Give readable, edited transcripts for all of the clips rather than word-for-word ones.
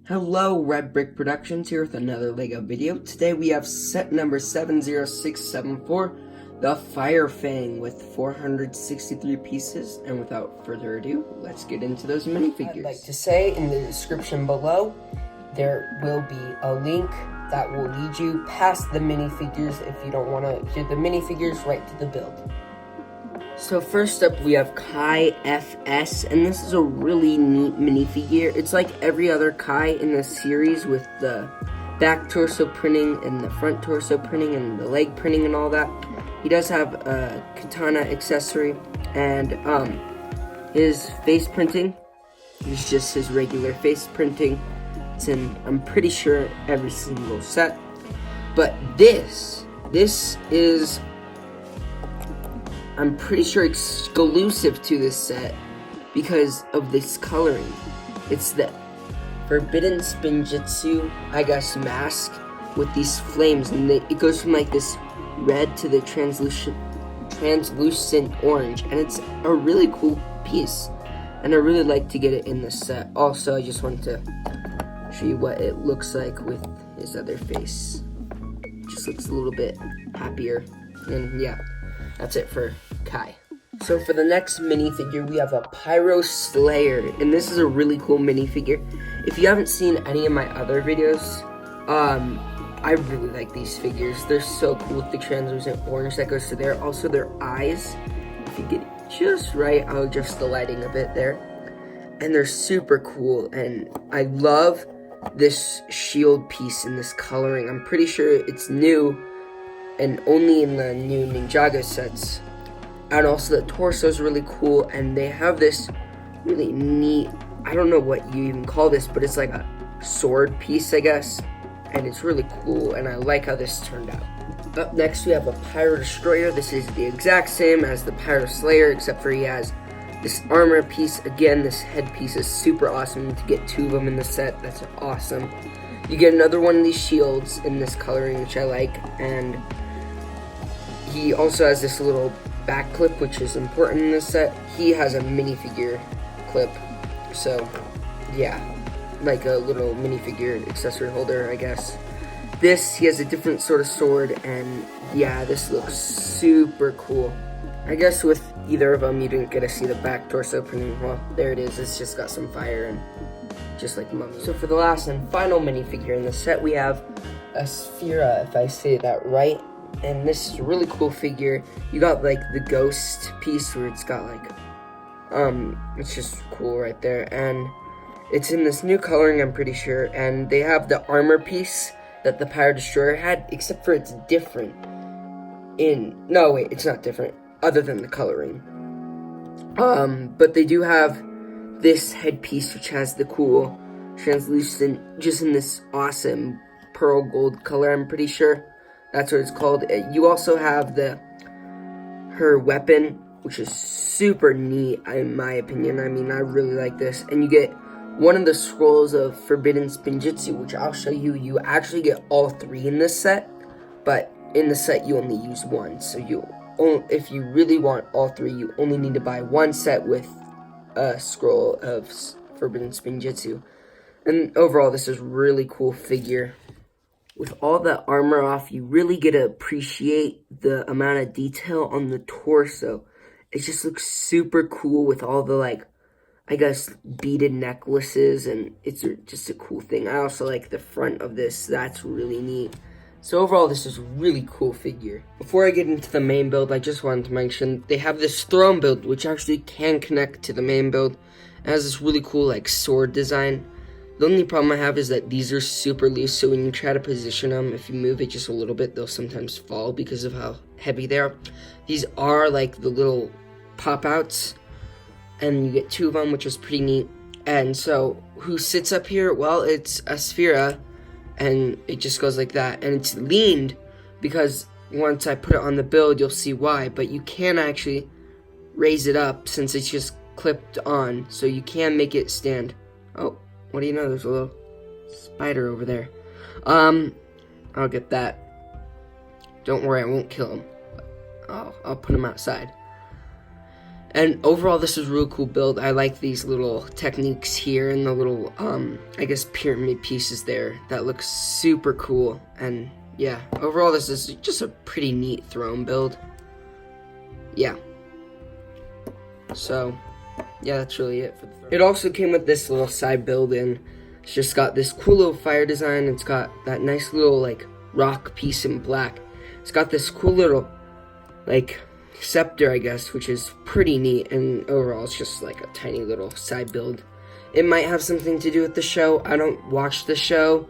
Hello, Red Brick Productions here with another LEGO video. Today we have set number 70674, the Fire Fang with 463 pieces. And without further ado, let's get into those minifigures. I'd like to say in the description below, there will be a link that will lead you past the minifigures if you don't want to get the minifigures right to the build. So first up we have Kai FS, and this is a really neat minifigure. It's like every other Kai in the series with the back torso printing and the front torso printing and the leg printing and all that. He does have a katana accessory, and his face printing is just his regular face printing. It's in, I'm pretty sure, every single set. But this is, I'm pretty sure, exclusive to this set because of this coloring. It's the Forbidden Spinjitzu, I guess, mask with these flames, and it goes from like this red to the translucent orange, and it's a really cool piece, and I really like to get it in this set. Also, I just wanted to show you what it looks like with his other face. Just looks a little bit happier, and yeah. That's it for Kai. So for the next minifigure, we have a Pyro Slayer, and this is a really cool minifigure. If you haven't seen any of my other videos, I really like these figures. They're so cool with the translucent orange that goes to there. Also their eyes, if you get it just right, I'll adjust the lighting a bit there. And they're super cool, and I love this shield piece in this coloring. I'm pretty sure it's new, and only in the new Ninjago sets. And also the torso is really cool, and they have this really neat, I don't know what you even call this, but it's like a sword piece, I guess. And it's really cool, and I like how this turned out. Up next we have a Pyro Destroyer. This is the exact same as the Pyro Slayer, except for he has this armor piece. Again, this headpiece is super awesome. To get two of them in the set, that's awesome. You get another one of these shields in this coloring, which I like, and he also has this little back clip, which is important in this set. He has a minifigure clip, so yeah, like a little minifigure accessory holder, I guess. He has a different sort of sword, and yeah, this looks super cool. I guess with either of them, you didn't get to see the back torso printing. Well, there it is. It's just got some fire, and just like Mummy. So for the last and final minifigure in the set, we have a Sphera, if I say that right. And this is a really cool figure. You got like the ghost piece where it's got like, it's just cool right there. And it's in this new coloring, I'm pretty sure. And they have the armor piece that the Pyro Destroyer had, except for it's different. No, wait, it's not different, other than the coloring. But they do have this headpiece, which has the cool translucent, just in this awesome pearl gold color, I'm pretty sure. That's what it's called. You also have her weapon, which is super neat, in my opinion. I mean, I really like this. And you get one of the scrolls of Forbidden Spinjitzu, which I'll show you. You actually get all three in this set, but in the set you only use one. So if you really want all three, you only need to buy one set with a scroll of Forbidden Spinjitzu. And overall, this is a really cool figure. With all the armor off, you really get to appreciate the amount of detail on the torso. It just looks super cool with all the, like, I guess, beaded necklaces, and it's just a cool thing. I also like the front of this. That's really neat. So overall, this is a really cool figure. Before I get into the main build, I just wanted to mention they have this throne build, which actually can connect to the main build. It has this really cool, like, sword design. The only problem I have is that these are super loose, so when you try to position them, if you move it just a little bit, they'll sometimes fall because of how heavy they are. These are like the little pop-outs, and you get two of them, which is pretty neat. And so, who sits up here? Well, it's a Sphera, and it just goes like that. And it's leaned, because once I put it on the build, you'll see why. But you can actually raise it up, since it's just clipped on, so you can make it stand. Oh. What do you know? There's a little spider over there. I'll get that. Don't worry, I won't kill him. I'll put him outside. And overall, this is a really cool build. I like these little techniques here and the little, I guess, pyramid pieces there. That looks super cool. And yeah, overall, this is just a pretty neat throne build. Yeah. So, yeah, that's really it for the throne. It also came with this little side build, and it's just got this cool little fire design. It's got that nice little, like, rock piece in black. It's got this cool little, like, scepter, I guess, which is pretty neat, and overall it's just like a tiny little side build. It might have something to do with the show. I don't watch the show,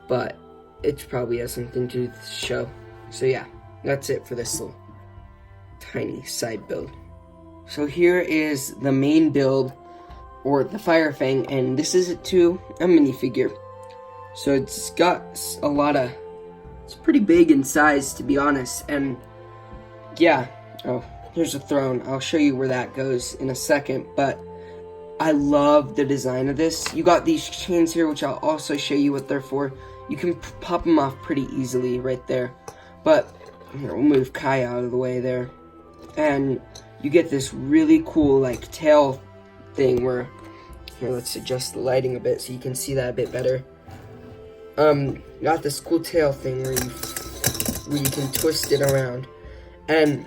but it probably has something to do with the show. So yeah, that's it for this little tiny side build. So here is the main build, or the Fire Fang, and this is to a minifigure. So it's got a lot of, it's pretty big in size, to be honest, and yeah. Oh, here's a throne. I'll show you where that goes in a second, but I love the design of this. You got these chains here, which I'll also show you what they're for. You can pop them off pretty easily right there. But here, we'll move Kai out of the way there. And you get this really cool, like, tail thing where, here, let's adjust the lighting a bit so you can see that a bit better. You got this cool tail thing where you can twist it around. And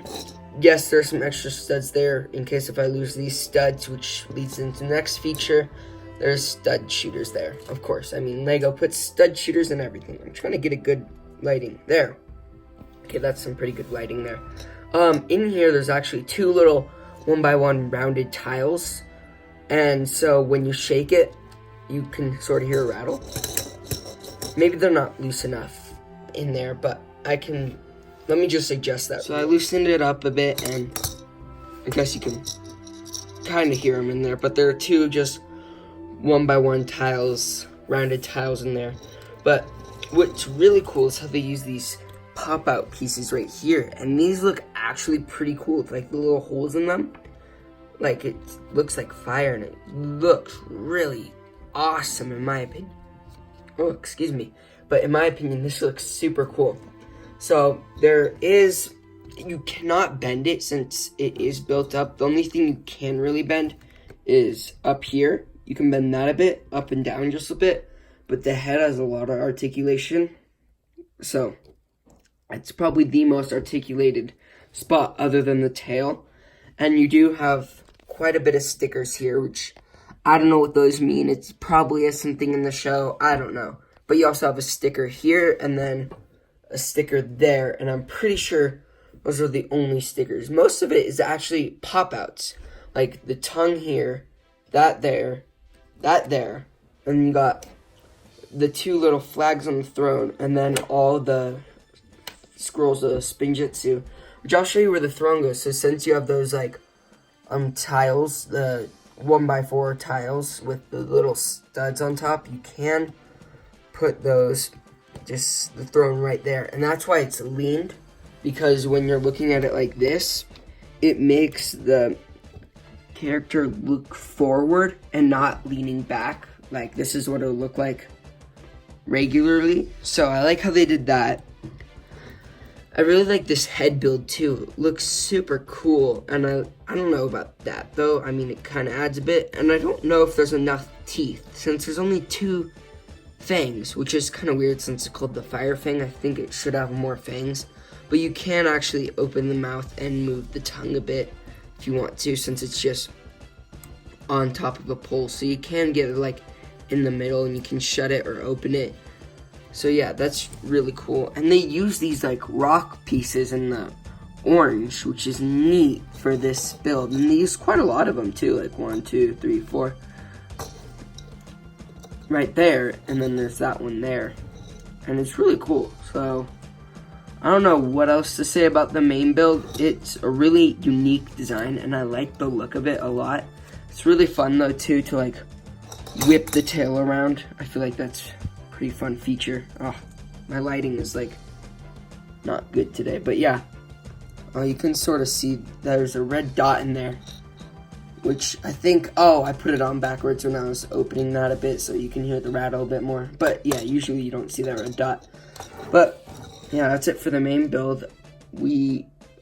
yes, there's some extra studs there in case if I lose these studs, which leads into the next feature. There's stud shooters there, of course. I mean, Lego puts stud shooters in everything. I'm trying to get a good lighting there. Okay, that's some pretty good lighting there. In here, there's actually two little 1x1 rounded tiles. And so when you shake it, you can sort of hear a rattle. Maybe they're not loose enough in there, but let me just adjust that. So I loosened it up a bit, and I guess you can kind of hear them in there. But there are two just 1x1 tiles, rounded tiles in there. But what's really cool is how they use these pop-out pieces right here. And these look actually pretty cool with, like, the little holes in them. Like, it looks like fire, and it looks really awesome in my opinion. Oh, excuse me. But in my opinion, this looks super cool. So you cannot bend it since it is built up. The only thing you can really bend is up here. You can bend that a bit, up and down just a bit, but the head has a lot of articulation. So it's probably the most articulated spot other than the tail. And you do have quite a bit of stickers here, which I don't know what those mean. It's probably has something in the show. I don't know. But you also have a sticker here and then a sticker there, and I'm pretty sure those are the only stickers. Most of it is actually pop-outs, like the tongue here, that there, and you got the two little flags on the throne, and then all the scrolls of Spinjitzu, which I'll show you where the throne goes. So since you have those, like, tiles, the 1x4 tiles with the little studs on top, you can put those, just the throne right there. And that's why it's leaned, because when you're looking at it like this, it makes the character look forward and not leaning back. Like, this is what it'll look like regularly. So I like how they did that. I really like this head build too. It looks super cool, and I don't know about that though. I mean, it kind of adds a bit, and I don't know if there's enough teeth since there's only two fangs, which is kind of weird since it's called the Fire Fang. I think it should have more fangs, but you can actually open the mouth and move the tongue a bit if you want to, since it's just on top of a pole. So you can get it like in the middle, and you can shut it or open it. So yeah, that's really cool. And they use these like rock pieces in the orange, which is neat for this build. And they use quite a lot of them too, like 1, 2, 3, 4. Right there, and then there's that one there. And it's really cool. So I don't know what else to say about the main build. It's a really unique design, and I like the look of it a lot. It's really fun though too to like whip the tail around. I feel like that's a pretty fun feature. Oh, my lighting is like not good today, but yeah. You can sort of see there's a red dot in there, which I think, I put it on backwards when I was opening that a bit so you can hear the rattle a bit more. But yeah, usually you don't see that red dot. But yeah, that's it for the main build.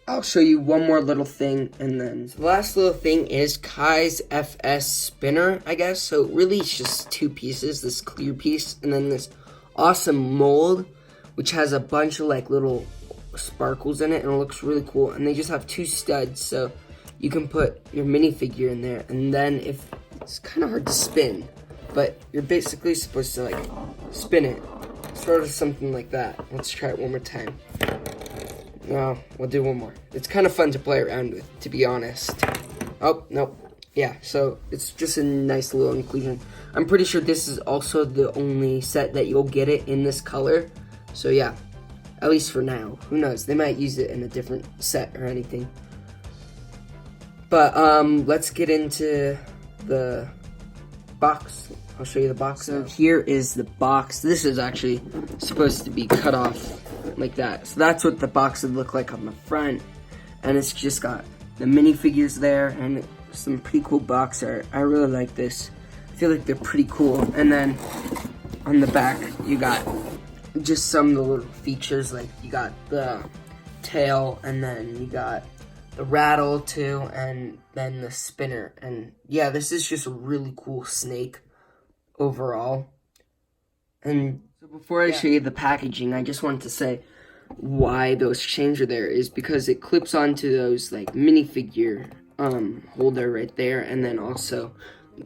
I'll show you one more little thing, and then the last little thing is Kai's FS spinner, I guess. So really it's just two pieces, this clear piece, and then this awesome mold, which has a bunch of like little sparkles in it, and it looks really cool. And they just have two studs, so you can put your minifigure in there, and then if it's kind of hard to spin, but you're basically supposed to like spin it, sort of something like that. Let's try it one more time. No, we'll do one more. It's kind of fun to play around with, to be honest. Oh, nope. Yeah, so it's just a nice little inclusion. I'm pretty sure this is also the only set that you'll get it in this color. So yeah, at least for now. Who knows? They might use it in a different set or anything. But let's get into the box. I'll show you the box. So here is the box. This is actually supposed to be cut off like that. So that's what the box would look like on the front. And it's just got the minifigures there and some pretty cool box art. I really like this. I feel like they're pretty cool. And then on the back, you got just some of the little features. Like you got the tail, and then you got the rattle too, and then the spinner. And yeah, this is just a really cool snake overall. And so before I show you the packaging, I just wanted to say why those chains are there is because it clips onto those like minifigure holder right there, and then also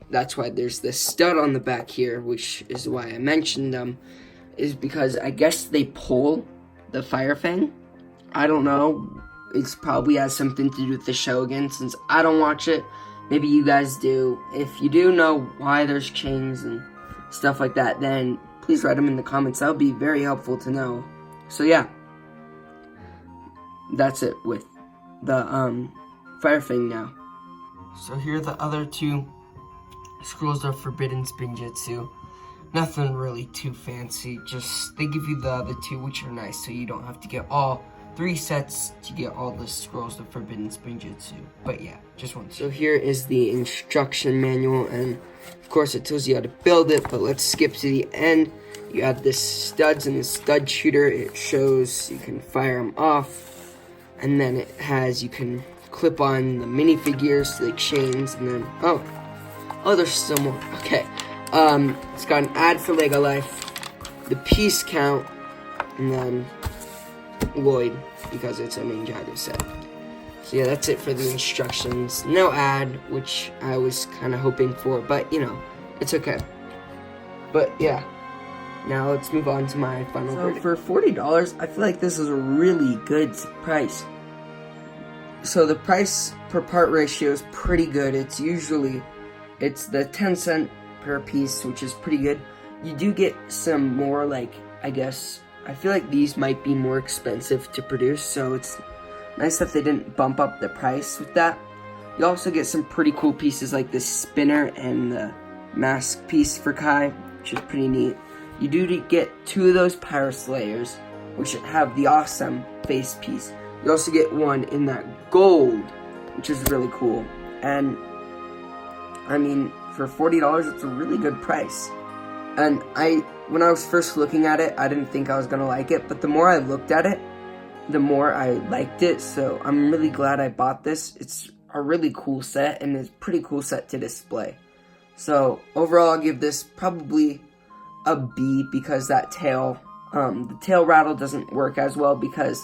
that's why there's this stud on the back here, which is why I mentioned them, is because I guess they pull the Fire Fang. I don't know. It's probably has something to do with the show again, since I don't watch it. Maybe you guys do. If you do know why there's chains and stuff like that, then please write them in the comments. That would be very helpful to know. So yeah, that's it with the Fire Fang now. So here are the other two Scrolls of Forbidden Spinjitzu. Nothing really too fancy, just they give you the other two, which are nice, so you don't have to get all 3 sets to get all the Scrolls of Forbidden Spinjitzu. But yeah, just one. So here is the instruction manual, and of course it tells you how to build it, but let's skip to the end. You have this studs and the stud shooter. It shows you can fire them off, and then it has, you can clip on the minifigures, like chains, and then, oh, there's still more. Okay, it's got an ad for Lego Life, the piece count, and then Lloyd, because it's a Ninjago set. So yeah, that's it for the instructions. No ad, which I was kind of hoping for, but you know, it's okay. But yeah, now let's move on to my final verdict. For $40, I feel like this is a really good price. So the price per part ratio is pretty good. It's the 10 cent per piece, which is pretty good. You do get some more, like, I guess, I feel like these might be more expensive to produce, so it's nice that they didn't bump up the price with that. You also get some pretty cool pieces like this spinner and the mask piece for Kai, which is pretty neat. You do get 2 of those Pyro Slayers, which have the awesome face piece. You also get one in that gold, which is really cool. And, I mean, for $40, it's a really good price. And when I was first looking at it, I didn't think I was going to like it. But the more I looked at it, the more I liked it. So I'm really glad I bought this. It's a really cool set, and it's a pretty cool set to display. So overall, I'll give this probably a B, because that tail, the tail rattle doesn't work as well, because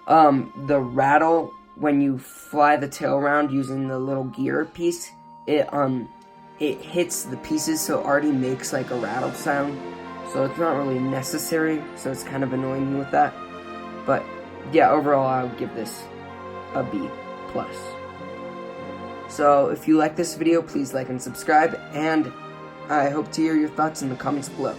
the rattle, when you fly the tail around using the little gear piece, it hits the pieces, so it already makes like a rattle sound. So it's not really necessary, so it's kind of annoying with that. But yeah, overall I would give this a B+. So if you like this video, please like and subscribe, and I hope to hear your thoughts in the comments below.